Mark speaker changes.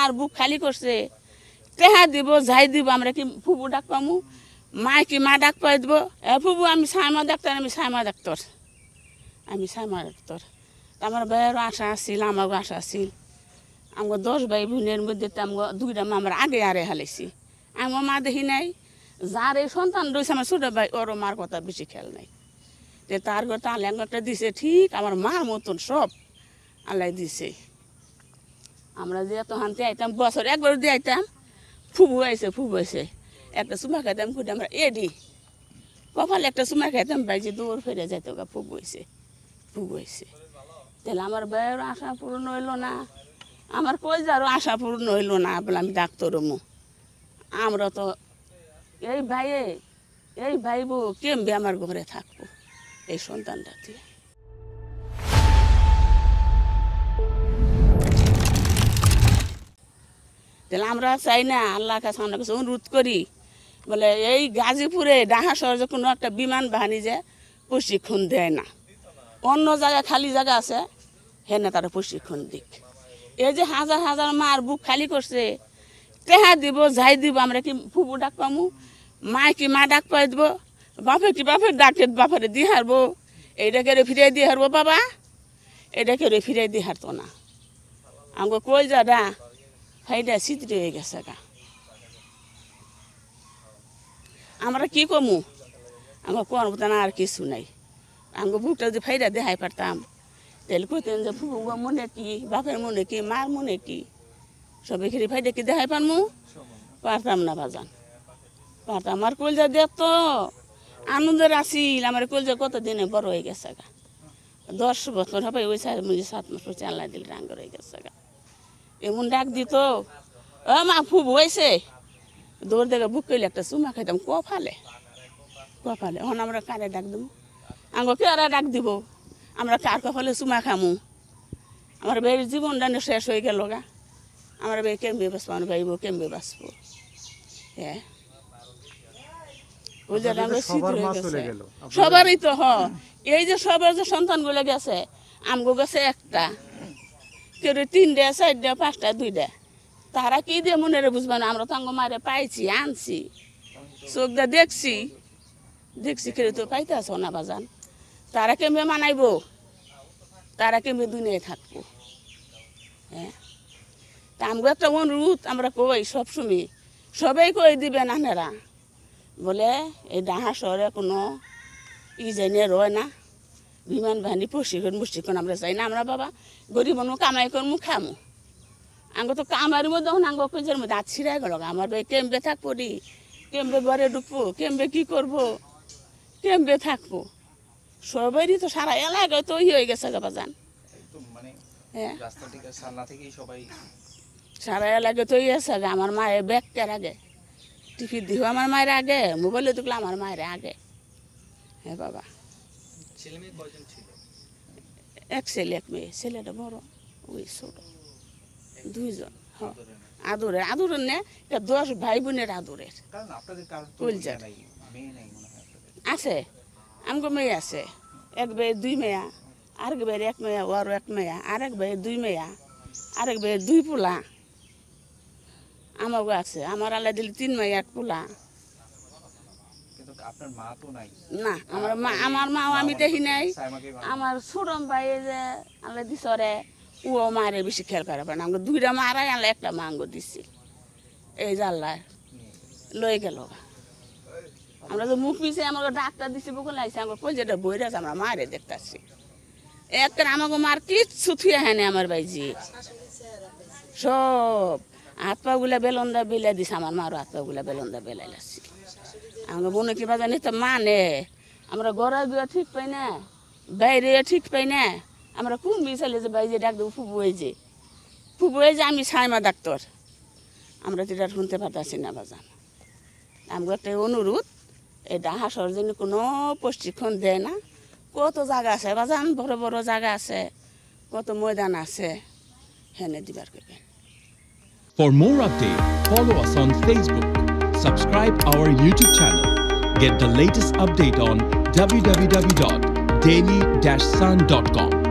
Speaker 1: মার বুক খালি করছে টেহা দিব যাই দিব আমরা কি ফুবু ডাক পামু মা কি মা ডাক পাই দিব এ ফুবু আমি সাইমা ডাক্তার আমি সাইমা ডাক্তার আমার ভাইয়েরও আশা আসছিল আমারও আশা আসছিল আমার 10 ভাই বোনের মধ্যে আমার 2টা মা আমার আগে আরে হালাইছি আমার মা দেখি নাই যার এই সন্তান রয়েছে আমার ছোট ভাই ওর মার কথা বেশি খেয়াল নাই যে তার কথা আল্লাহ একটা দিছে ঠিক আমার মার মতন সব আল্লাহ দিছে আমরা যে এত হানতে আইতাম বছর একবার দিয়ে আইতাম ফুবু আইছে একটা চুমা খাইতাম খুঁজে আমরা এডি কপালে একটা চুমা খাইতাম বাইজে দৌড় ফিরে যাইতো গা ফুবু হয়েছে তাহলে আমার ভাইয়ের আশা পূরণ হইল না আমার কইজারও আশা পূরণ হইল না বলে আমি ডাক্তার মু আমরা তো এই ভাই বউ কেমবে আমার ঘরে থাকবো এই সন্তানটা দিয়ে তাহলে আমরা চাই না আল্লাহর কাছে আমরা কাছে অনুরোধ করি বলে এই গাজীপুরে ঢাকা শহরে কোনো একটা বিমান বাহিনী যে প্রশিক্ষণ দেয় না অন্য জায়গায় খালি জায়গা আছে হেনে তারা প্রশিক্ষণ দিক এই যে হাজার হাজার মার বুক খালি করছে টেহা দিব যাই দিব আমরা কি ফুবু ডাক পামু মা কি মা ডাক পাই দিব বাপের ডাকে বাপেরে দিয়ে হারবো এইটাকে ফিরে দিয়ে হারবো বাবা এটাকে ফিরে দিয়ে হারতো না আমাকে কই যাডা ফাইডা চিত্র হয়ে গেছে গা আমরা কি কমু আমার কোন না আর কিছু নাই আমাকে বুকটা যদি ফাইডা দেখাই পারতাম তাহলে কইতেন যে ফুবু মনে কি বাপের মনে কি মার মনে কি সবাই খেয়ে ফাইডা কি দেখাই পারমু পারতাম না বাজান পারতাম আমার কলজা দেখতো আনন্দের আসিল আমার কলজা কতদিনে বড় হয়ে গেছে গা 10 বছর হবে ওই 7 মাস পর আল্লাহ দিল রাঙ্গ হয়ে গেছে গা এমন ডাক দিত ও মা ফুবু হয়েছে দৌড় দেখে বুক করলে একটা চুমা খাইতাম কফালে এখন আমরা কারে ডাক দেবো আমাকে কেরা ডাক দিব আমরা কার কফালে চুমা খামু আমার ভাইয়ের জীবনটা শেষ হয়ে গেল গা আমার ভাই কেমবে বাঁচবো আমার ভাই বউ কেমবে বাঁচবো হ্যাঁ ওই যে সবারই তো এই যে সবার যে সন্তানগুলো গেছে আমগো গেছে একটা কেউ 3টা 4টা 5টা 2টা তারা কি দিয়ে মনে বুঝবে না আমরা তো আঙ্গ মারে পাইছি আনছি চোখ দিয়ে দেখছি কেউ তো পাইতেছ না বাজান তারা কেমবে মানাইবো তারা কেমবে দুনিয়ায় থাকবো হ্যাঁ তা আমগো একটা অনুরোধ আমরা কই সবসময় সবাই কই দিবেন আনারা বলে এই ঢাকা শহরে কোনো জানিয়ে রয় না বিমান বাহিনী প্রশিক্ষণ আমরা চাই না আমরা বাবা গরিব মানুষ কামাই করমু খামু আঙ্গ তো কামার মধ্যে আঙ্গ কইজের মধ্যে হাত ছিঁড়াই গেল আমার ভাই কেমবে থাকবো রি কেমবে ঘরে ঢুকবো কেমবে কি করবো কেমবে থাকবো সবারই তো সারা এলাকায় তো হয়ে গেছে গা বাজান হ্যাঁ সারা এলাকায় তো আছে গা আমার মায়ের ব্যাগটার আগে টিফি দিব আমার মায়ের আগে মোবাইলে দেখলো আমার মায়ের আগে হ্যাঁ বাবা এক ছেলে এক মেয়ে ছেলেটা বড় ওই ছোট 2 জন আদরের নে 10 ভাই বোনের আদরের আছে আমগো মেয়ে আছে এক ভাইয়ের 2 মেয়া আরেক ভাইয়ের 1 মেয়া ওর 1 মেয়া আরেক ভাইয়ের 2 মেয়া আরেক ভাইয়ের 2 পোলা আমারও আছে আমার আল্লাহ দিলে 3 মেয়া 1 পোলা না আমার মাও আমি দেখি নাই আমার ছোট ভাই যে আল্লাহ দিছরে ও মারে বেশি খেয়াল করে পারে না আমাকে 2টা মারাই আল্লাহ একটা মাঙ্গো দিছি এই যে আল্লাহ লয়ে গেল আমরা যে মুখ মিশে আমাকে ডাক্তার দিছি বুকে লাগছে আমাকে কই যেটা বই আছে আমরা মারে দেখতেছি একটা আমাকে মার কিচ্ছু থুয়ে হ্যাঁ আমার ভাইজি সব হাত পা গুলা বেলন্দা বেলে দিছে আমার মারও হাত পা গুলা বেলন্দা বেলাই লাগছে আমাকে মনে কি বাজানি তো মানে আমরা ঘরে গিয়ে ঠিক পাই না বাইরে ঠিক পাই না আমরা কোন মিশালে যে ভাই যে ডাক দেবো ফুবু হয়ে যে আমি সাইমা ডাক্তার আমরা তো এটা শুনতে পারতেছি না বাজান আমাকে একটা অনুরোধ এই ঢাকা শহর জন্য কোনো প্রশিক্ষণ দেয় না কত জায়গা আছে বাজান বড় বড় জায়গা আছে কত ময়দান আছে হেনে দিবার করবেন
Speaker 2: For more updates, follow us on Facebook, subscribe our YouTube channel, get the latest update on www.daily-sun.com.